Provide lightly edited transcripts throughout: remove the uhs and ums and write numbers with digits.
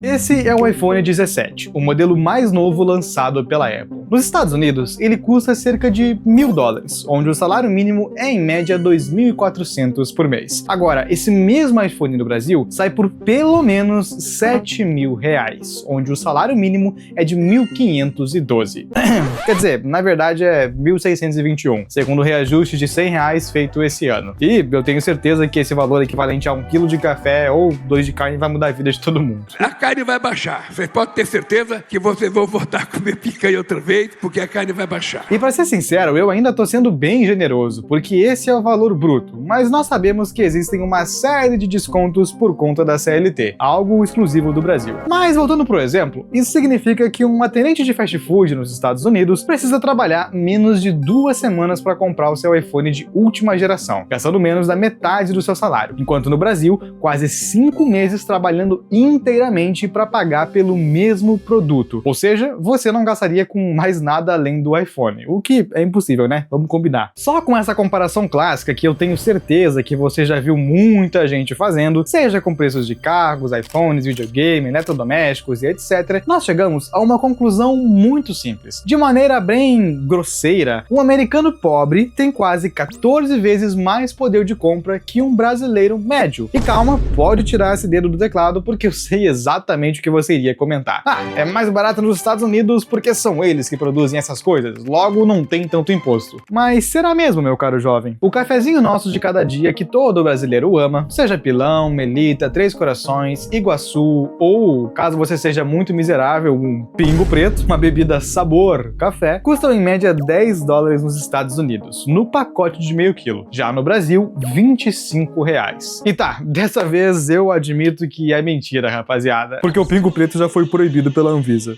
Esse é o iPhone 17, o modelo mais novo lançado pela Apple. Nos Estados Unidos, ele custa cerca de $1.000, onde o salário mínimo é em média $2.400 por mês. Agora, esse mesmo iPhone no Brasil sai por pelo menos R$7.000, onde o salário mínimo é de $1.512. Quer dizer, na verdade é 1.621, segundo o reajuste de R$100 feito esse ano. E eu tenho certeza que esse valor equivalente a 1 quilo de café ou 2 de carne vai mudar a vida de todo mundo. A carne vai baixar. Vocês podem ter certeza que vocês vão voltar a comer picanha outra vez, porque a carne vai baixar. E pra ser sincero, eu ainda tô sendo bem generoso, porque esse é o valor bruto, mas nós sabemos que existem uma série de descontos por conta da CLT, algo exclusivo do Brasil. Mas voltando pro exemplo, isso significa que um atendente de fast food nos Estados Unidos precisa trabalhar menos de 2 semanas para comprar o seu iPhone de última geração, gastando menos da metade do seu salário, enquanto no Brasil, quase 5 meses trabalhando inteiramente para pagar pelo mesmo produto. Ou seja, você não gastaria com mais nada além do iPhone, o que é impossível, né? Vamos combinar. Só com essa comparação clássica que eu tenho certeza que você já viu muita gente fazendo, seja com preços de carros, iPhones, videogame, eletrodomésticos e etc., nós chegamos a uma conclusão muito simples. De maneira bem grosseira, um americano pobre tem quase 14 vezes mais poder de compra que um brasileiro médio. E calma, pode tirar esse dedo do teclado porque eu sei exatamente o que você iria comentar. É mais barato nos Estados Unidos porque são eles que produzem essas coisas, logo não tem tanto imposto. Mas será mesmo, meu caro jovem? O cafezinho nosso de cada dia que todo brasileiro ama, seja Pilão, Melita, Três Corações, Iguaçu ou, caso você seja muito miserável, um Pingo Preto, uma bebida sabor café, custam em média $10 nos Estados Unidos, no pacote de meio quilo. Já no Brasil, R$25. E tá, dessa vez eu admito que é mentira, rapaziada, porque o Pingo Preto já foi proibido pela Anvisa.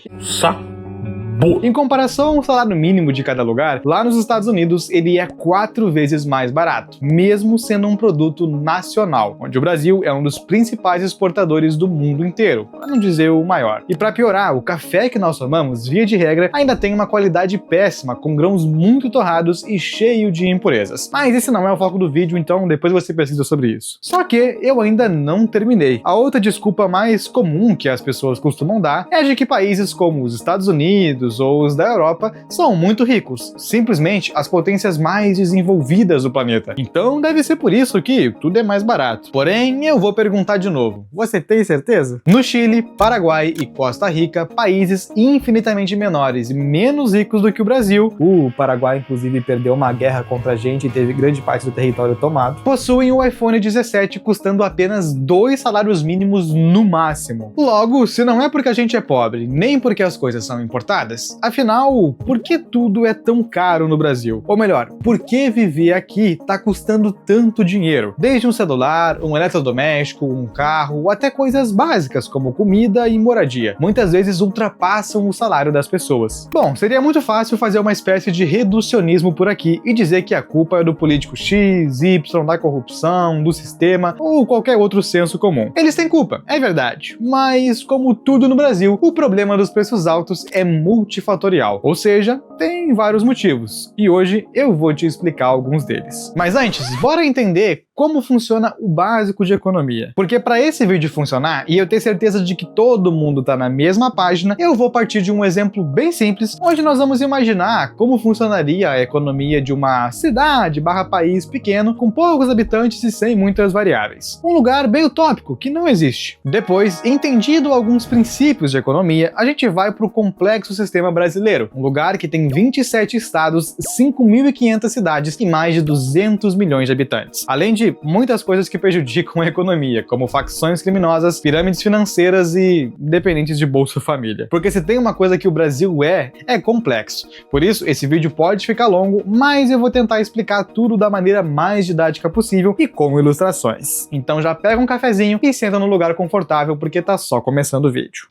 Em comparação ao salário mínimo de cada lugar, lá nos Estados Unidos ele é 4 vezes mais barato, mesmo sendo um produto nacional, onde o Brasil é um dos principais exportadores do mundo inteiro, para não dizer o maior. E para piorar, o café que nós tomamos, via de regra, ainda tem uma qualidade péssima, com grãos muito torrados e cheio de impurezas. Mas esse não é o foco do vídeo, então depois você pesquisa sobre isso. Só que eu ainda não terminei. A outra desculpa mais comum que as pessoas costumam dar é de que países como os Estados Unidos ou os da Europa são muito ricos, simplesmente as potências mais desenvolvidas do planeta. Então deve ser por isso que tudo é mais barato. Porém, eu vou perguntar de novo, você tem certeza? No Chile, Paraguai e Costa Rica, países infinitamente menores e menos ricos do que o Brasil, o Paraguai inclusive perdeu uma guerra contra a gente e teve grande parte do território tomado, possuem o iPhone 17 custando apenas 2 salários mínimos no máximo. Logo, se não é porque a gente é pobre, nem porque as coisas são importadas, afinal, por que tudo é tão caro no Brasil? Ou melhor, por que viver aqui tá custando tanto dinheiro? Desde um celular, um eletrodoméstico, um carro, ou até coisas básicas como comida e moradia. Muitas vezes ultrapassam o salário das pessoas. Bom, seria muito fácil fazer uma espécie de reducionismo por aqui e dizer que a culpa é do político X, Y, da corrupção, do sistema ou qualquer outro senso comum. Eles têm culpa, é verdade. Mas, como tudo no Brasil, o problema dos preços altos é multifatorial, ou seja, tem vários motivos, e hoje eu vou te explicar alguns deles. Mas antes, bora entender como funciona o básico de economia. Porque para esse vídeo funcionar, e eu ter certeza de que todo mundo tá na mesma página, eu vou partir de um exemplo bem simples, onde nós vamos imaginar como funcionaria a economia de uma cidade / país pequeno, com poucos habitantes e sem muitas variáveis. Um lugar bem utópico, que não existe. Depois, entendido alguns princípios de economia, a gente vai para o complexo sistema brasileiro, um lugar que tem 27 estados, 5.500 cidades e mais de 200 milhões de habitantes. Além de muitas coisas que prejudicam a economia, como facções criminosas, pirâmides financeiras e dependentes de Bolsa Família. Porque se tem uma coisa que o Brasil é complexo. Por isso, esse vídeo pode ficar longo, mas eu vou tentar explicar tudo da maneira mais didática possível e com ilustrações. Então já pega um cafezinho e senta no lugar confortável, porque tá só começando o vídeo.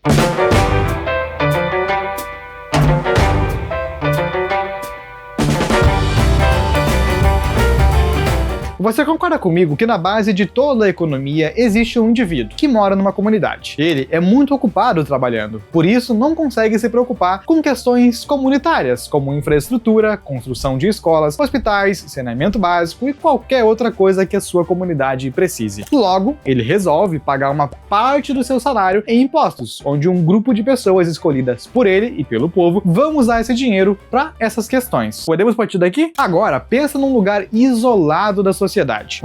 Você concorda comigo que na base de toda a economia existe um indivíduo que mora numa comunidade. Ele é muito ocupado trabalhando, por isso não consegue se preocupar com questões comunitárias, como infraestrutura, construção de escolas, hospitais, saneamento básico e qualquer outra coisa que a sua comunidade precise. Logo, ele resolve pagar uma parte do seu salário em impostos, onde um grupo de pessoas escolhidas por ele e pelo povo vão usar esse dinheiro para essas questões. Podemos partir daqui? Agora, pensa num lugar isolado da sociedade,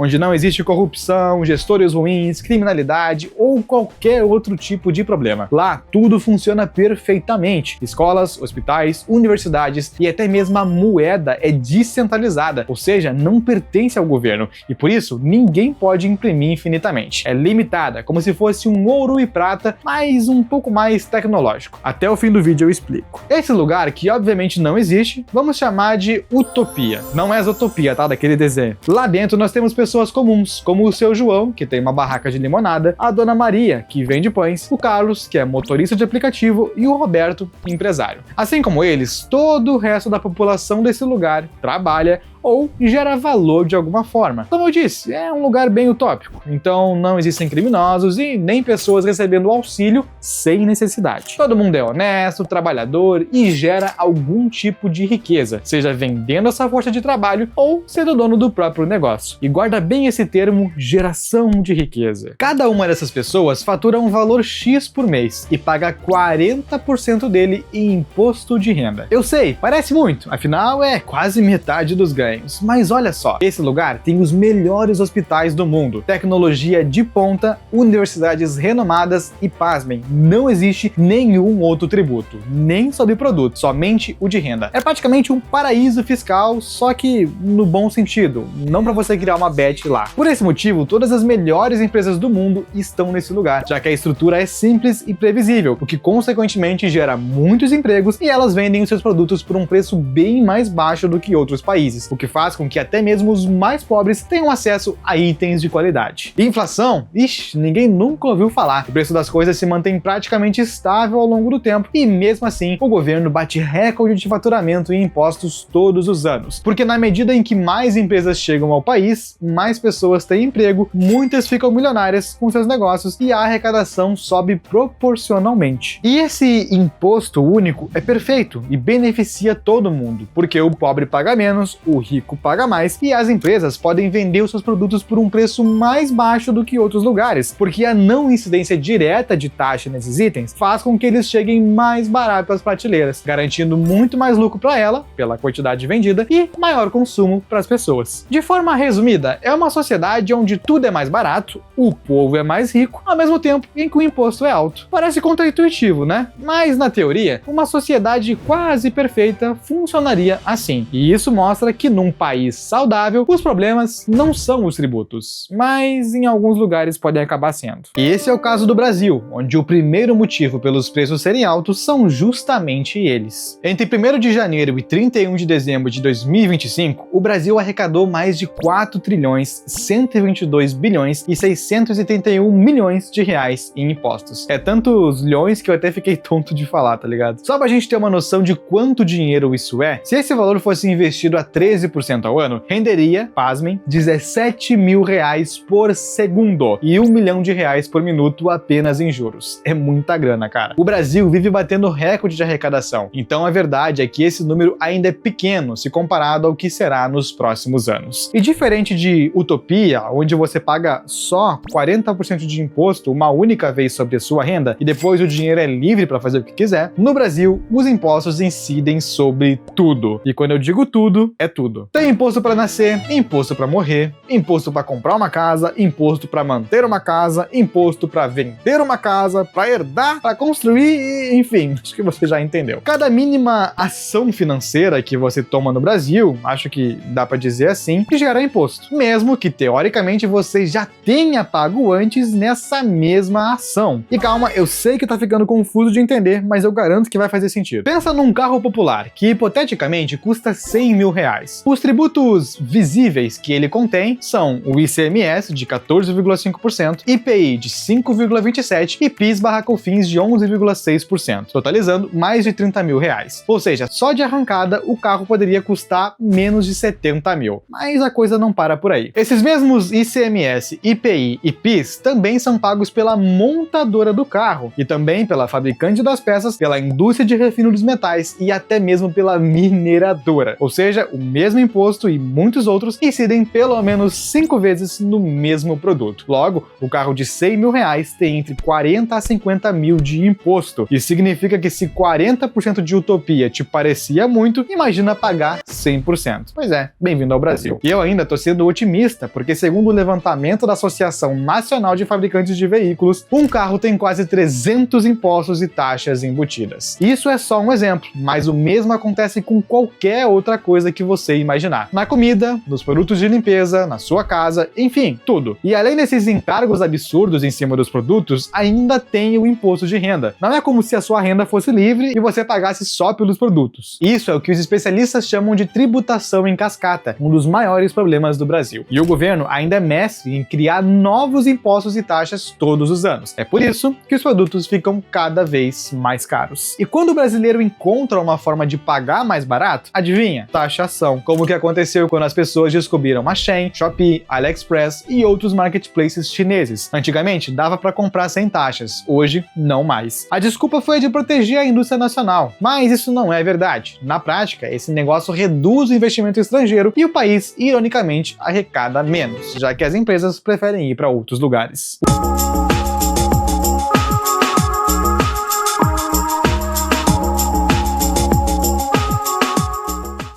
onde não existe corrupção, gestores ruins, criminalidade ou qualquer outro tipo de problema. Lá, tudo funciona perfeitamente. Escolas, hospitais, universidades e até mesmo a moeda é descentralizada, ou seja, não pertence ao governo e por isso ninguém pode imprimir infinitamente. É limitada, como se fosse um ouro e prata, mas um pouco mais tecnológico. Até o fim do vídeo eu explico. Esse lugar, que obviamente não existe, vamos chamar de utopia. Não é Zootopia, tá? Daquele desenho. Lá dentro nós temos pessoas comuns, como o seu João, que tem uma barraca de limonada, a dona Maria, que vende pães, o Carlos, que é motorista de aplicativo, e o Roberto, empresário. Assim como eles, todo o resto da população desse lugar trabalha ou gera valor de alguma forma. Como eu disse, é um lugar bem utópico, então não existem criminosos e nem pessoas recebendo auxílio sem necessidade. Todo mundo é honesto, trabalhador e gera algum tipo de riqueza, seja vendendo essa força de trabalho ou sendo dono do próprio negócio. E guarda bem esse termo, geração de riqueza. Cada uma dessas pessoas fatura um valor X por mês e paga 40% dele em imposto de renda. Eu sei, parece muito, afinal é quase metade dos ganhos. Mas olha só, esse lugar tem os melhores hospitais do mundo, tecnologia de ponta, universidades renomadas e, pasmem, não existe nenhum outro tributo, nem sobre produto, somente o de renda. É praticamente um paraíso fiscal, só que no bom sentido, não para você criar uma bet lá. Por esse motivo, todas as melhores empresas do mundo estão nesse lugar, já que a estrutura é simples e previsível, o que consequentemente gera muitos empregos e elas vendem os seus produtos por um preço bem mais baixo do que outros países, o que faz com que até mesmo os mais pobres tenham acesso a itens de qualidade. E inflação? Ixi, ninguém nunca ouviu falar. O preço das coisas se mantém praticamente estável ao longo do tempo e mesmo assim o governo bate recorde de faturamento e impostos todos os anos. Porque na medida em que mais empresas chegam ao país, mais pessoas têm emprego, muitas ficam milionárias com seus negócios e a arrecadação sobe proporcionalmente. E esse imposto único é perfeito e beneficia todo mundo, porque o pobre paga menos, o rico paga mais e as empresas podem vender os seus produtos por um preço mais baixo do que outros lugares, porque a não incidência direta de taxa nesses itens faz com que eles cheguem mais barato às prateleiras, garantindo muito mais lucro para ela, pela quantidade vendida, e maior consumo para as pessoas. De forma resumida, é uma sociedade onde tudo é mais barato, o povo é mais rico, ao mesmo tempo em que o imposto é alto. Parece contraintuitivo, né? Mas na teoria, uma sociedade quase perfeita funcionaria assim. E isso mostra que num país saudável, os problemas não são os tributos, mas em alguns lugares podem acabar sendo. E esse é o caso do Brasil, onde o primeiro motivo pelos preços serem altos são justamente eles. Entre 1º de janeiro e 31 de dezembro de 2025, o Brasil arrecadou mais de 4 trilhões 122 bilhões e 631 milhões de reais em impostos. É tantos milhões que eu até fiquei tonto de falar, tá ligado? Só pra gente ter uma noção de quanto dinheiro isso é, se esse valor fosse investido a 13% ao ano, renderia, pasmem, 17 mil reais por segundo e 1 milhão de reais por minuto apenas em juros. É muita grana, cara. O Brasil vive batendo recorde de arrecadação, então a verdade é que esse número ainda é pequeno se comparado ao que será nos próximos anos. E diferente de Utopia, onde você paga só 40% de imposto uma única vez sobre a sua renda e depois o dinheiro é livre para fazer o que quiser, no Brasil os impostos incidem sobre tudo. E quando eu digo tudo, é tudo. Tem imposto para nascer, imposto para morrer, imposto para comprar uma casa, imposto para manter uma casa, imposto para vender uma casa, para herdar, para construir, enfim, acho que você já entendeu. Cada mínima ação financeira que você toma no Brasil, acho que dá para dizer assim, gera imposto, mesmo que teoricamente você já tenha pago antes nessa mesma ação. E calma, eu sei que tá ficando confuso de entender, mas eu garanto que vai fazer sentido. Pensa num carro popular que hipoteticamente custa 100 mil reais. Os tributos visíveis que ele contém são o ICMS de 14,5%, IPI de 5,27% e PIS/COFINS de 11,6%, totalizando mais de 30 mil reais. Ou seja, só de arrancada o carro poderia custar menos de 70 mil. Mas a coisa não para por aí. Esses mesmos ICMS, IPI e PIS também são pagos pela montadora do carro e também pela fabricante das peças, pela indústria de refino dos metais e até mesmo pela mineradora. Ou seja, o mesmo imposto e muitos outros incidem pelo menos 5 vezes no mesmo produto. Logo, o carro de 100 mil reais tem entre 40 a 50 mil de imposto. Isso significa que se 40% de utopia te parecia muito, imagina pagar 100%. Pois é, bem-vindo ao Brasil. E eu ainda tô sendo otimista, porque segundo o levantamento da Associação Nacional de Fabricantes de Veículos, um carro tem quase 300 impostos e taxas embutidas. Isso é só um exemplo, mas o mesmo acontece com qualquer outra coisa que você imaginar. Na comida, nos produtos de limpeza, na sua casa, enfim, tudo. E além desses encargos absurdos em cima dos produtos, ainda tem o imposto de renda. Não é como se a sua renda fosse livre e você pagasse só pelos produtos. Isso é o que os especialistas chamam de tributação em cascata, um dos maiores problemas do Brasil. E o governo ainda é mestre em criar novos impostos e taxas todos os anos. É por isso que os produtos ficam cada vez mais caros. E quando o brasileiro encontra uma forma de pagar mais barato, adivinha? Taxação. Como o que aconteceu quando as pessoas descobriram a Shein, Shopee, AliExpress e outros marketplaces chineses. Antigamente dava para comprar sem taxas, hoje não mais. A desculpa foi a de proteger a indústria nacional, mas isso não é verdade. Na prática, esse negócio reduz o investimento estrangeiro e o país, ironicamente, arrecada menos, já que as empresas preferem ir para outros lugares.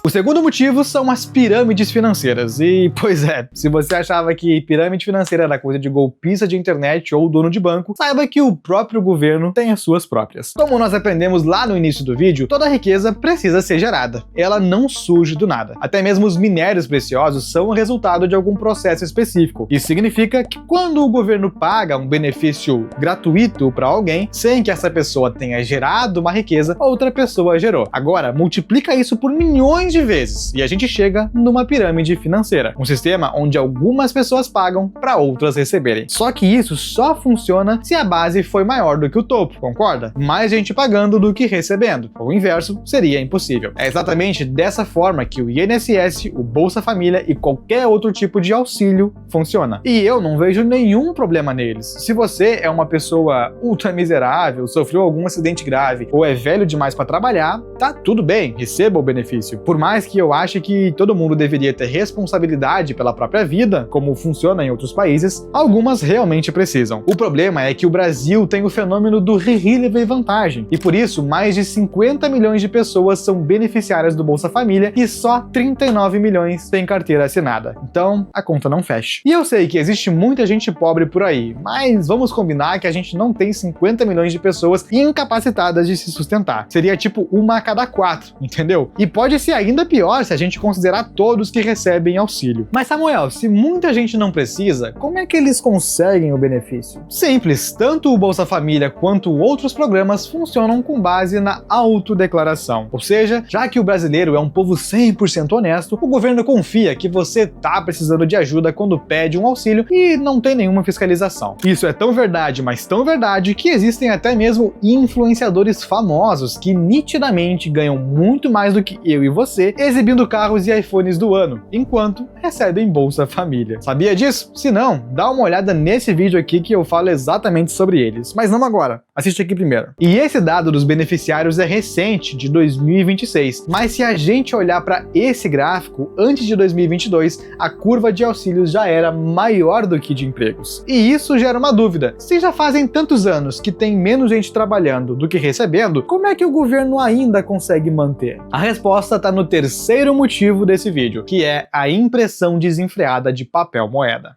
O segundo motivo são as pirâmides financeiras. E, pois é, se você achava que pirâmide financeira era coisa de golpista de internet ou dono de banco, saiba que o próprio governo tem as suas próprias. Como nós aprendemos lá no início do vídeo, toda riqueza precisa ser gerada. Ela não surge do nada. Até mesmo os minérios preciosos são o resultado de algum processo específico. Isso significa que quando o governo paga um benefício gratuito para alguém, sem que essa pessoa tenha gerado uma riqueza, outra pessoa gerou. Agora, multiplica isso por milhões de vezes e a gente chega numa pirâmide financeira, um sistema onde algumas pessoas pagam para outras receberem. Só que isso só funciona se a base foi maior do que o topo, concorda? Mais gente pagando do que recebendo. O inverso seria impossível. É exatamente dessa forma que o INSS, o Bolsa Família e qualquer outro tipo de auxílio funciona. E eu não vejo nenhum problema neles. Se você é uma pessoa ultra miserável, sofreu algum acidente grave ou é velho demais para trabalhar, tá tudo bem, receba o benefício. Por mais que eu ache que todo mundo deveria ter responsabilidade pela própria vida, como funciona em outros países, algumas realmente precisam. O problema é que o Brasil tem o fenômeno do ri-ri levei vantagem, e por isso mais de 50 milhões de pessoas são beneficiárias do Bolsa Família e só 39 milhões têm carteira assinada. Então, a conta não fecha. E eu sei que existe muita gente pobre por aí, mas vamos combinar que a gente não tem 50 milhões de pessoas incapacitadas de se sustentar. Seria tipo 1 a cada 4, entendeu? E pode ser ainda pior se a gente considerar todos que recebem auxílio. Mas Samuel, se muita gente não precisa, como é que eles conseguem o benefício? Simples, tanto o Bolsa Família quanto outros programas funcionam com base na autodeclaração. Ou seja, já que o brasileiro é um povo 100% honesto, o governo confia que você tá precisando de ajuda quando pede um auxílio e não tem nenhuma fiscalização. Isso é tão verdade, mas tão verdade, que existem até mesmo influenciadores famosos que nitidamente ganham muito mais do que eu e você exibindo carros e iPhones do ano, enquanto recebem Bolsa Família. Sabia disso? Se não, dá uma olhada nesse vídeo aqui que eu falo exatamente sobre eles, mas não agora. Assiste aqui primeiro. E esse dado dos beneficiários é recente, de 2026, mas se a gente olhar para esse gráfico, antes de 2022, a curva de auxílios já era maior do que de empregos. E isso gera uma dúvida. Se já fazem tantos anos que tem menos gente trabalhando do que recebendo, como é que o governo ainda consegue manter? A resposta está no terceiro motivo desse vídeo, que é a impressão desenfreada de papel moeda.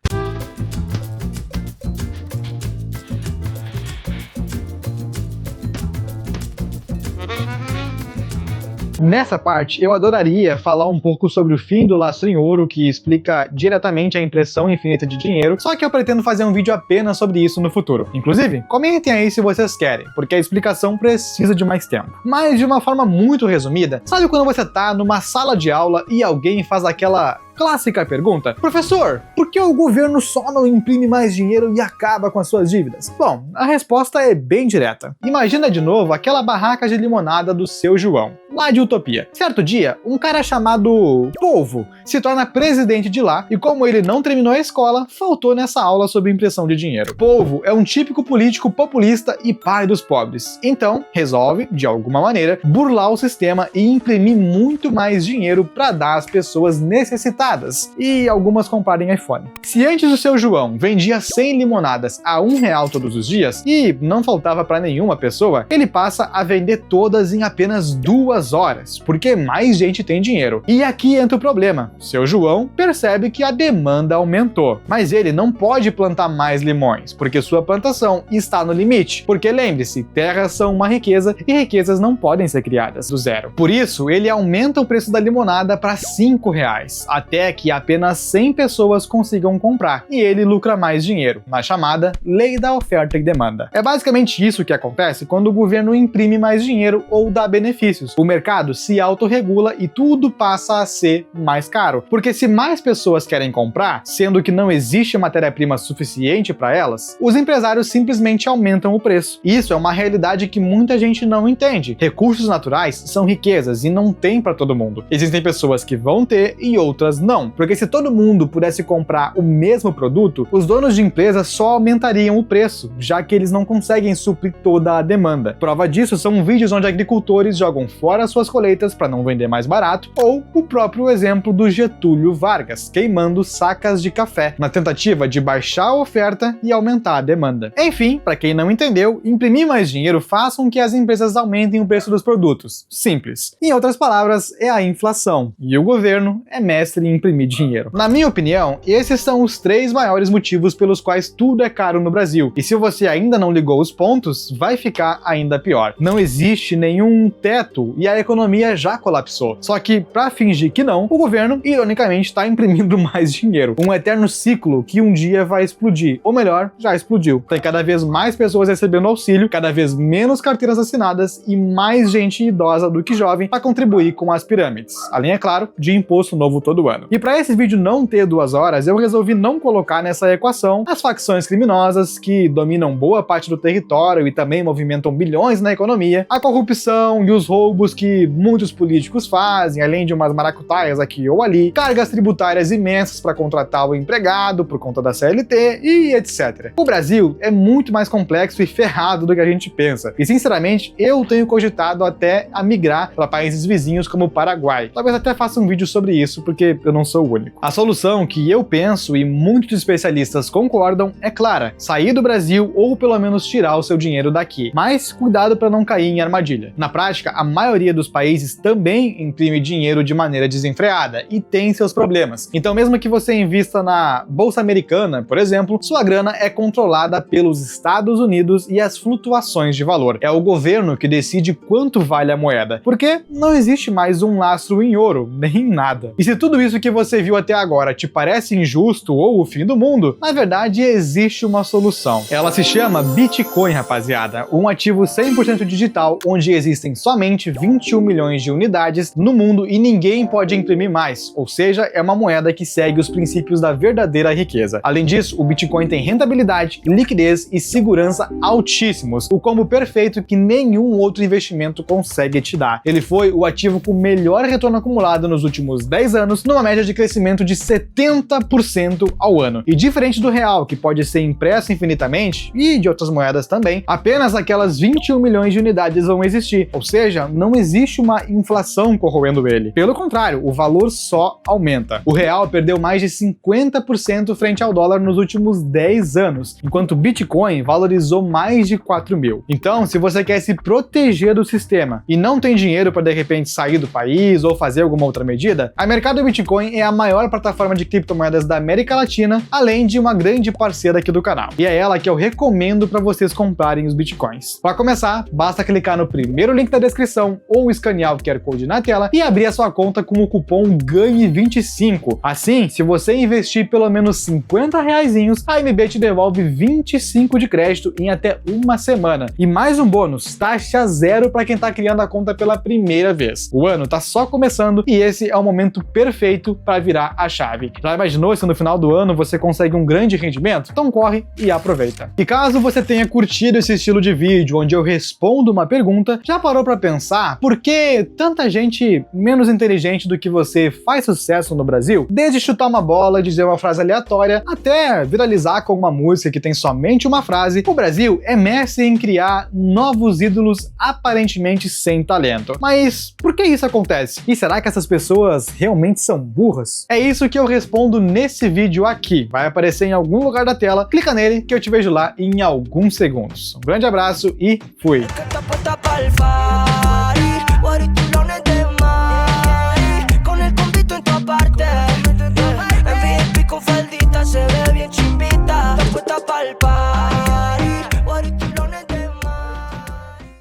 Nessa parte, eu adoraria falar um pouco sobre o fim do lastro em ouro, que explica diretamente a impressão infinita de dinheiro, só que eu pretendo fazer um vídeo apenas sobre isso no futuro. Inclusive, comentem aí se vocês querem, porque a explicação precisa de mais tempo. Mas de uma forma muito resumida, sabe quando você tá numa sala de aula e alguém faz aquela clássica pergunta: professor, por que o governo só não imprime mais dinheiro e acaba com as suas dívidas? Bom, a resposta é bem direta. Imagina de novo aquela barraca de limonada do seu João, lá de Utopia. Certo dia, um cara chamado Polvo se torna presidente de lá e, como ele não terminou a escola, faltou nessa aula sobre impressão de dinheiro. Polvo é um típico político populista e pai dos pobres. Então, resolve, de alguma maneira, burlar o sistema e imprimir muito mais dinheiro para dar às pessoas necessitadas e algumas comprarem iPhone. Se antes o seu João vendia 100 limonadas a R$1 todos os dias e não faltava para nenhuma pessoa, ele passa a vender todas em apenas 2 horas, porque mais gente tem dinheiro. E aqui entra o problema. Seu João percebe que a demanda aumentou, mas ele não pode plantar mais limões, porque sua plantação está no limite. Porque lembre-se, terras são uma riqueza e riquezas não podem ser criadas do zero. Por isso, ele aumenta o preço da limonada para R$5, até que apenas 100 pessoas consigam comprar, e ele lucra mais dinheiro, na chamada Lei da Oferta e Demanda. É basicamente isso que acontece quando o governo imprime mais dinheiro ou dá benefícios. O mercado se autorregula e tudo passa a ser mais caro, porque se mais pessoas querem comprar, sendo que não existe matéria-prima suficiente para elas, os empresários simplesmente aumentam o preço. Isso é uma realidade que muita gente não entende. Recursos naturais são riquezas e não tem para todo mundo. Existem pessoas que vão ter e outras não, porque se todo mundo pudesse comprar o mesmo produto, os donos de empresas só aumentariam o preço, já que eles não conseguem suprir toda a demanda. Prova disso são vídeos onde agricultores jogam fora suas colheitas para não vender mais barato, ou o próprio exemplo do Getúlio Vargas, queimando sacas de café, na tentativa de baixar a oferta e aumentar a demanda. Enfim, para quem não entendeu, imprimir mais dinheiro faz com que as empresas aumentem o preço dos produtos. Simples. Em outras palavras, é a inflação, e o governo é mestre em imprimir dinheiro. Na minha opinião, esses são os 3 maiores motivos pelos quais tudo é caro no Brasil. E se você ainda não ligou os pontos, vai ficar ainda pior. Não existe nenhum teto e a economia já colapsou. Só que, para fingir que não, o governo, ironicamente, está imprimindo mais dinheiro. Um eterno ciclo que um dia vai explodir. Ou melhor, já explodiu. Tem cada vez mais pessoas recebendo auxílio, cada vez menos carteiras assinadas e mais gente idosa do que jovem para contribuir com as pirâmides. Além, é claro, de imposto novo todo ano. E para esse vídeo não ter 2 horas, eu resolvi não colocar nessa equação as facções criminosas que dominam boa parte do território e também movimentam bilhões na economia, a corrupção e os roubos que muitos políticos fazem, além de umas maracutaias aqui ou ali, cargas tributárias imensas para contratar o empregado por conta da CLT e etc. O Brasil é muito mais complexo e ferrado do que a gente pensa, e sinceramente eu tenho cogitado até a migrar para países vizinhos como o Paraguai. Talvez até faça um vídeo sobre isso, porque eu não sou o único. A solução que eu penso e muitos especialistas concordam é clara: sair do Brasil ou pelo menos tirar o seu dinheiro daqui. Mas cuidado para não cair em armadilha. Na prática, a maioria dos países também imprime dinheiro de maneira desenfreada e tem seus problemas. Então, mesmo que você invista na Bolsa Americana, por exemplo, sua grana é controlada pelos Estados Unidos e as flutuações de valor. É o governo que decide quanto vale a moeda, porque não existe mais um lastro em ouro, nem nada. E se tudo isso que você viu até agora te parece injusto ou o fim do mundo, na verdade existe uma solução. Ela se chama Bitcoin, rapaziada, um ativo 100% digital onde existem somente 21 milhões de unidades no mundo e ninguém pode imprimir mais, ou seja, é uma moeda que segue os princípios da verdadeira riqueza. Além disso, o Bitcoin tem rentabilidade, liquidez e segurança altíssimos, o combo perfeito que nenhum outro investimento consegue te dar. Ele foi o ativo com melhor retorno acumulado nos últimos 10 anos, numa média de crescimento de 70% ao ano. E diferente do real, que pode ser impresso infinitamente, e de outras moedas também, apenas aquelas 21 milhões de unidades vão existir, ou seja, não existe uma inflação corroendo ele. Pelo contrário, o valor só aumenta. O real perdeu mais de 50% frente ao dólar nos últimos 10 anos, enquanto o Bitcoin valorizou mais de 4 mil. Então, se você quer se proteger do sistema e não tem dinheiro para de repente sair do país ou fazer alguma outra medida, a mercado Bitcoin Bitcoin é a maior plataforma de criptomoedas da América Latina, além de uma grande parceira aqui do canal. E é ela que eu recomendo para vocês comprarem os Bitcoins. Para começar, basta clicar no primeiro link da descrição ou escanear o QR Code na tela e abrir a sua conta com o cupom GANHE25. Assim, se você investir pelo menos 50 reaisinhos, a MB te devolve 25 de crédito em até uma semana. E mais um bônus, taxa zero para quem está criando a conta pela primeira vez. O ano tá só começando e esse é o momento perfeito para virar a chave. Já imaginou se no final do ano você consegue um grande rendimento? Então corre e aproveita. E caso você tenha curtido esse estilo de vídeo onde eu respondo uma pergunta, já parou para pensar por que tanta gente menos inteligente do que você faz sucesso no Brasil? Desde chutar uma bola, dizer uma frase aleatória, até viralizar com uma música que tem somente uma frase, o Brasil é mestre em criar novos ídolos aparentemente sem talento. Mas por que isso acontece? E será que essas pessoas realmente são burras? É isso que eu respondo nesse vídeo aqui. Vai aparecer em algum lugar da tela, clica nele que eu te vejo lá em alguns segundos. Um grande abraço e fui!